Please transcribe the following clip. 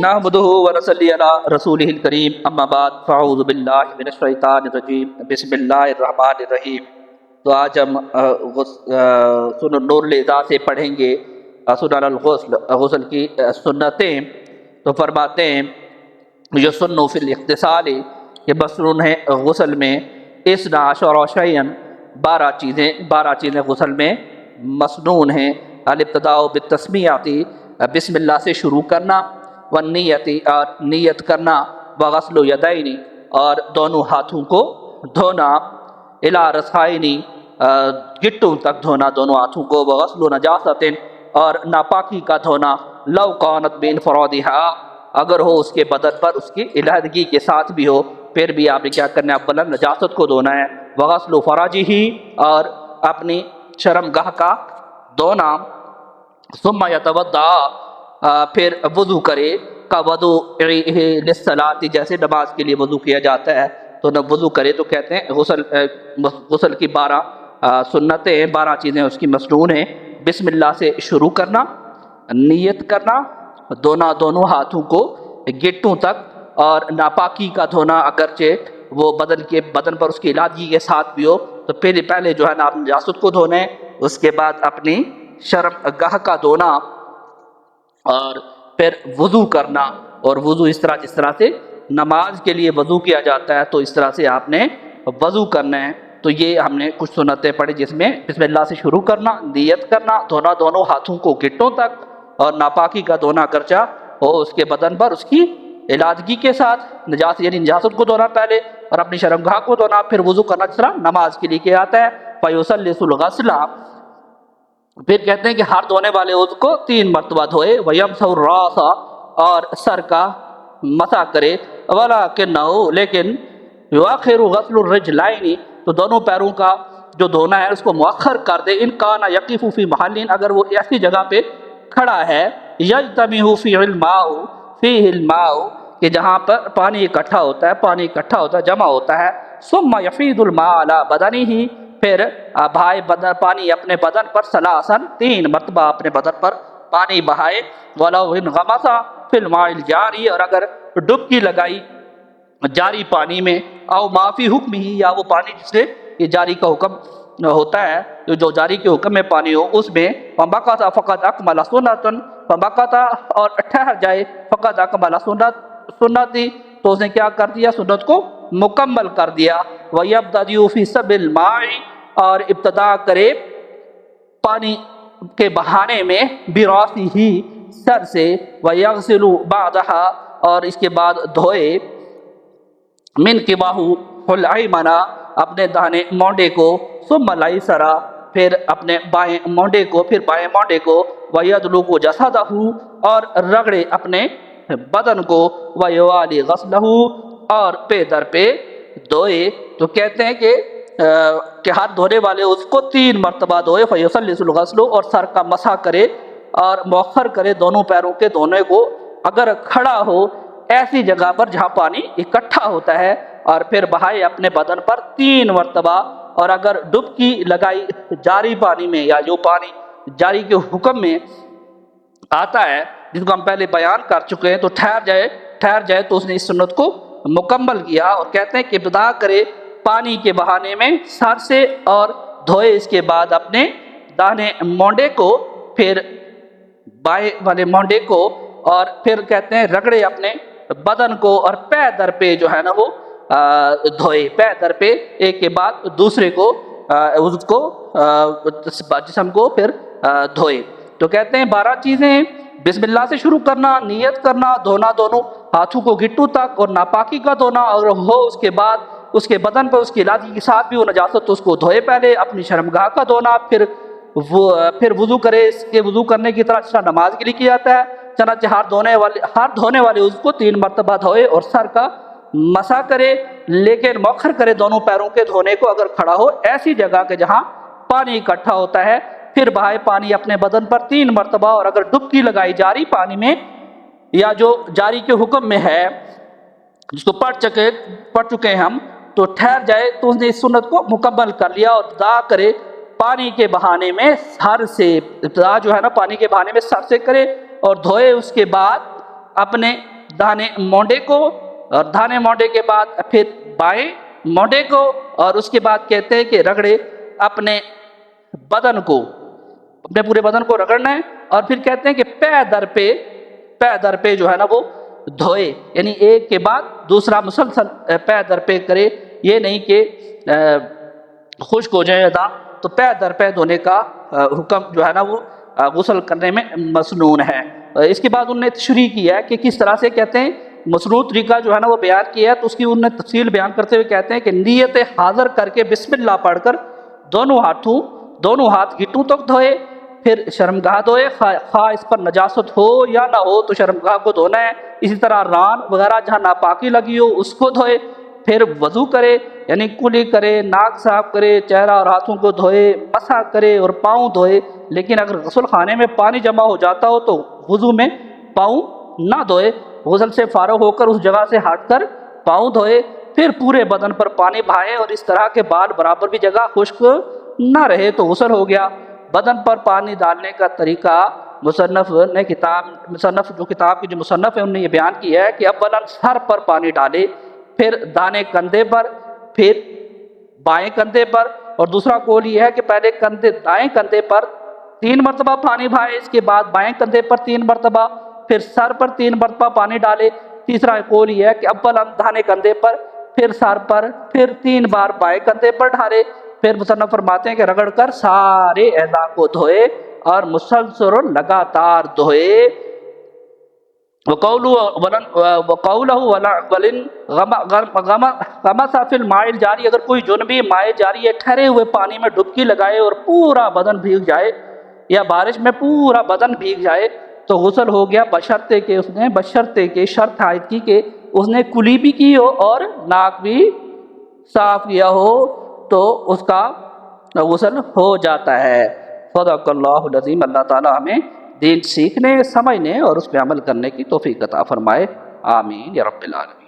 نحمدہ ونصلی علی رسولہ الکریم اما بعد فاعوذ باللہ من الشیطان الرجیم بسم اللہ الرحمن الرحیم۔ تو آج ہم سنن نور الاضاء سے پڑھیں گے سنن الغسل، غسل کی سنتیں۔ تو فرماتے ہیں یسن فی الاغتسال کہ مسنون ہے غسل میں اثنا عشر شیئا 12 چیزیں غسل میں مسنون ہیں۔ الابتداء بالتسمیۃ بسم اللہ سے شروع کرنا، والنیتی اور نیت کرنا، وغسل یدین اور دونوں ہاتھوں کو دھونا، الی رسائن گٹوں تک دھونا دونوں ہاتھوں کو، وغسل نجاست اور ناپاکی کا دھونا، لو کانت بانفرادھا اگر ہو اس کے بدن پر اس کی علیحدگی کے ساتھ بھی ہو، پھر بھی آپ نے کیا کرنا ہے، اولا نجاست کو دھونا ہے، وغسل فرجہ اور اپنی شرمگاہ کا دھونا، ثم یتوضا پھر وضو کرے، کا وضو للصلاۃ جیسے نماز کے لیے وضو کیا جاتا ہے، تو نہ وضو کرے۔ تو کہتے ہیں غسل کی 12 سنتیں 12 چیزیں اس کی مسنون ہیں۔ بسم اللہ سے شروع کرنا، نیت کرنا، دھونا دونوں ہاتھوں کو گٹوں تک، اور ناپاکی کا دھونا اگرچہ وہ بدن پر اس کی علیحدگی کے ساتھ بھی ہو، تو پہلے جو ہے نا آپ نجاست کو دھونا ہے، اس کے بعد اپنی شرمگاہ کا دھونا، اور پھر وضو کرنا، اور وضو اس طرح جس طرح سے نماز کے لیے وضو کیا جاتا ہے تو اس طرح سے آپ نے وضو کرنا ہے۔ تو یہ ہم نے کچھ سنتیں پڑھی جس میں بسم اللہ سے شروع کرنا، نیت کرنا، دھونا دونوں ہاتھوں کو گٹوں تک، اور ناپاکی کا دھونا کرچا ہو اس کے بدن پر اس کی علیحدگی کے ساتھ، نجاست یعنی نجاست کو دھونا پہلے، اور اپنی شرمگاہ کو دھونا، پھر وضو کرنا جس طرح نماز کے لیے کیا جاتا ہے۔ فیسلس الغسل پھر کہتے ہیں کہ ہاتھ دھونے والے عضو کو 3 مرتبہ دھوئے، وَيَمْسَحُ الرَّأْسَ اور سر کا مسح کرے، وَلَكِنَّهُ لیکن يُؤَخِّرُ غَسْلُ الرِّجْلَيْنِ تو دونوں پیروں کا جو دھونا ہے اس کو مؤخر کر دے، إِنْ كَانَ يَقِفُ فِي مَحَلٍ اگر وہ ایسی جگہ پہ کھڑا ہے، يَجْتَمِعُ فِيهِ الْمَاءُ کہ جہاں پر پانی اکٹھا ہوتا ہے جمع ہوتا ہے، ثُمَّ يَفِيضُ الْمَاءَ عَلَى بَدَنِهِ پھر پانی اپنے بدن پر 3 مرتبہ اپنے بدن پر پانی بہائے، وَلَوْ انْغَمَسَ فِي الْمَاءِ الْجَارِي اور اگر ڈبکی لگائی جاری پانی میں، او ما فی حکم ہی یا وہ پانی جس سے یہ جاری کا حکم ہوتا ہے، جو جاری کے حکم میں پانی ہو اس میں، فَمَكَثَ فَقَدْ أَكْمَلَ سُنَّةً فَمَكَثَ اور ٹھہر جائے، فَقَدْ أَكْمَلَ سُنَّتِ تو اس نے کیا کر دیا، سنت کو مکمل کر دیا۔ وَيَبْتَدِئُ فِي سَبِّ الْمَاءِ اور ابتدا کرے پانی کے بہانے میں، بِرَأْسِهِ سر سے، وَيَغْسِلُ بَعْدَهَا اور اس کے بعد دھوئے، مِنْكِبَهُ الْأَيْمَنَ اپنے داہنے مونڈے کو، ثُمَّ الْأَيْسَرَ پھر اپنے بائیں مونڈے کو، پھر بائیں مونڈے کو، وَيَدْلُقُ جَسَدَهُ اور رگڑے اپنے بدن کو، وَيُوَالِي غَسْلَهُ اور پے در پہ دھوئے۔ تو کہتے ہیں کہ ہاتھ دھونے والے اس کو 3 مرتبہ دھوئے، فیسلس الغسل اور سر کا مسح کرے اور مؤخر کرے دونوں پیروں کے دھونے کو، اگر کھڑا ہو ایسی جگہ پر جہاں پانی اکٹھا ہوتا ہے، اور پھر بہائے اپنے بدن پر 3 مرتبہ، اور اگر ڈبکی لگائی جاری پانی میں یا جو پانی جاری کے حکم میں آتا ہے جس کو ہم پہلے بیان کر چکے ہیں، تو ٹھہر جائے تو اس نے اس سنت کو مکمل کیا۔ اور کہتے ہیں کہ ابتدا کرے پانی کے بہانے میں سر سے، اور دھوئے اس کے بعد اپنے داہنے مونڈے کو، پھر بائیں والے مونڈے کو، اور پھر کہتے ہیں رگڑے اپنے بدن کو، اور پے در پہ جو ہے نا وہ دھوئے، پے در پہ ایک کے بعد دوسرے کو اس کو جسم کو پھر دھوئے۔ تو کہتے ہیں 12 چیزیں، بسم اللہ سے شروع کرنا، نیت کرنا، دھونا دونوں ہاتھوں کو گٹوں تک، اور ناپاکی کا دھونا، اور ہو اس کے بعد اس کے بدن پر اس کی علیحدگی کے ساتھ بھی وہ نجاست تو اس کو دھوئے پہلے، اپنی شرمگاہ کا دھونا، پھر وضو کرے، اس کے وضو کرنے کی طرح جس طرح نماز کے لیے کیا جاتا ہے، چنانچہ ہاتھ دھونے والے اس کو 3 مرتبہ دھوئے اور سر کا مسح کرے، لیکن مؤخر کرے دونوں پیروں کے دھونے کو اگر کھڑا ہو ایسی جگہ کے جہاں پانی اکٹھا ہوتا ہے، پھر بہائے پانی اپنے بدن پر 3 مرتبہ، اور اگر ڈبکی لگائی جاری پانی میں یا جو جاری کے حکم میں ہے جس کو پڑھ چکے ہیں ہم، تو ٹھہر جائے تو اس نے اس سنت کو مکمل کر لیا، اور ابتدا کرے پانی کے بہانے میں سر سے، ابتدا جو ہے نا پانی کے بہانے میں سر سے کرے اور دھوئے، اس کے بعد اپنے دانے مونڈے کو، اور دانے مونڈے کے بعد پھر بائیں مونڈے کو، اور اس کے بعد کہتے ہیں کہ رگڑے اپنے بدن کو، اپنے پورے بدن کو رگڑنا ہے، اور پھر کہتے ہیں کہ پے در پہ جو ہے نا وہ دھوئے، یعنی ایک کے بعد دوسرا مسلسل پے در پہ کرے، یہ نہیں کہ خشک ہو جائے ادا، تو پے در پے دھونے کا حکم جو ہے نا وہ غسل کرنے میں مسنون ہے۔ اس کے بعد انہوں نے تشریح کیا ہے کہ کس طرح سے کہتے ہیں مسنون طریقہ جو ہے نا وہ بیان کیا ہے، تو اس کی انہوں نے تفصیل بیان کرتے ہوئے کہتے ہیں کہ نیت حاضر کر کے بسم اللہ پڑھ کر دونوں ہاتھ گھٹوں تک دھوئے، پھر شرمگاہ دھوئے، خواہ اس پر نجاست ہو یا نہ ہو تو شرمگاہ کو دھونا ہے، اسی طرح ران وغیرہ جہاں ناپاکی لگی ہو اس کو دھوئے، پھر وضو کرے یعنی کلی کرے، ناک صاف کرے، چہرہ اور ہاتھوں کو دھوئے، مسح کرے اور پاؤں دھوئے، لیکن اگر غسل خانے میں پانی جمع ہو جاتا ہو تو وضو میں پاؤں نہ دھوئے، غسل سے فارغ ہو کر اس جگہ سے ہٹ کر پاؤں دھوئے، پھر پورے بدن پر پانی بہائے، اور اس طرح کے بال برابر بھی جگہ خشک نہ رہے تو غسل ہو گیا۔ بدن پر پانی ڈالنے کا طریقہ مصنف جو مصنف ہے انہوں نے یہ بیان کیا ہے کہ اولاً سر پر پانی ڈالے، پھر دانے کندھے پر، پھر بائیں کندھے پر، اور دوسرا قول یہ ہے کہ پہلے دائیں کندھے پر 3 مرتبہ پانی بہائے، اس کے بعد بائیں کندھے پر 3 مرتبہ، پھر سر پر 3 مرتبہ پانی ڈالے۔ تیسرا قول یہ ہے کہ اولاً دانے کندھے پر، پھر سر پر، پھر 3 بار بائیں کندھے پر ڈالے، پھر مصنف فرماتے ہیں کہ رگڑ کر سارے اعضاء کو دھوئے اور مسلسل لگاتار دھوئے۔ وقولہ غمس فی الماء الجاری، اگر کوئی جنبی مائع جاری ہے ٹھہرے ہوئے پانی میں ڈبکی لگائے اور پورا بدن بھیگ جائے، یا بارش میں پورا بدن بھیگ جائے تو غسل ہو گیا، بشرطے کہ شرط عائد کی کہ اس نے کلی بھی کی ہو اور ناک بھی صاف کیا ہو تو اس کا غسل ہو جاتا ہے۔ صدق اللہ العظیم۔ اللہ تعالی ہمیں دین سیکھنے، سمجھنے اور اس پہ عمل کرنے کی توفیق عطا فرمائے، آمین یا رب العالمین۔